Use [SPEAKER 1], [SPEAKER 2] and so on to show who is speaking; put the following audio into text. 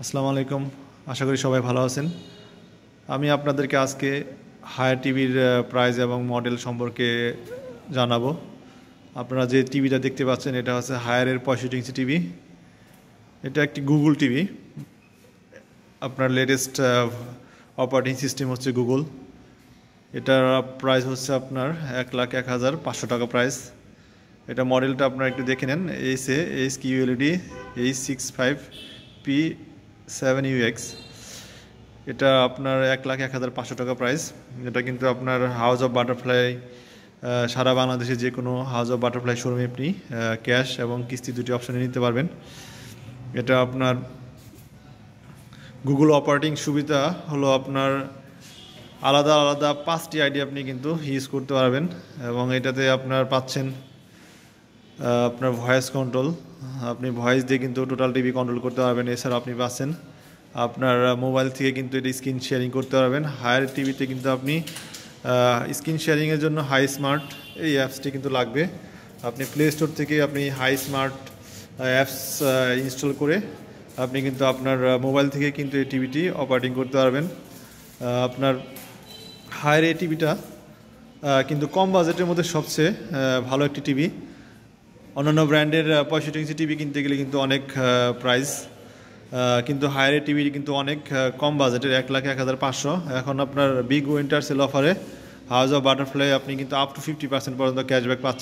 [SPEAKER 1] আসসালামু আলাইকুম। আশা করি সবাই ভালো আছেন। আমি আপনাদেরকে আজকে হায়ার টিভির প্রাইস এবং মডেল সম্পর্কে জানাবো। আপনারা যে টিভিটা দেখতে পাচ্ছেন এটা হচ্ছে হায়ারের 65 ইঞ্চি টিভি। এটা একটি গুগল টিভি। আপনার লেটেস্ট অপারেটিং সিস্টেম হচ্ছে গুগল। এটার প্রাইস হচ্ছে আপনার 1,01,500 টাকা প্রাইস। এটা মডেলটা আপনারা একটু দেখে নেন। H QLED H65P7UX। এটা আপনার 1,01,500 টাকা প্রাইস। এটা কিন্তু আপনার হাউস অফ বাটারফ্লাই সারা বাংলাদেশে যে কোনো হাউস অফ বাটারফ্লাই শোরুমে আপনি ক্যাশ এবং কিস্তি দুটি অপশনে নিতে পারবেন। এটা আপনার গুগল অপারেটিং সুবিধা হলো আপনার আলাদা আলাদা 5টি আইডি আপনি কিন্তু ইউজ করতে পারবেন এবং এটাতে আপনার পাচ্ছেন আপনার ভয়েস কন্ট্রোল। আপনি ভয়েস দিয়ে কিন্তু টোটাল টিভি কন্ট্রোল করতে পারবেন। এছাড়া আপনি পাচ্ছেন আপনার মোবাইল থেকে কিন্তু এটা স্ক্রিন শেয়ারিং করতে পারবেন। হায়ার টিভিতে কিন্তু আপনি স্ক্রিন শেয়ারিংয়ের জন্য হাই স্মার্ট এই অ্যাপসটি কিন্তু লাগবে। আপনি প্লে স্টোর থেকে আপনি হাই স্মার্ট অ্যাপস ইনস্টল করে আপনি কিন্তু আপনার মোবাইল থেকে কিন্তু এই টিভিটি অপারেটিং করতে পারবেন। আপনার হায়ার এই টিভিটা কিন্তু কম বাজেটের মধ্যে সবচেয়ে ভালো একটি টিভি। অন্যান্য ব্র্যান্ডের 65 ইঞ্চি টিভি কিনতে গেলে কিন্তু অনেক প্রাইস, কিন্তু হায়ারের টিভি কিন্তু অনেক কম বাজেটের 1,01,500। এখন আপনার বিগ উইন্টার সেল অফারে হাউস অফ বাটারফ্লাই আপনি কিন্তু আপ টু 50% পর্যন্ত ক্যাশব্যাক পাচ্ছেন।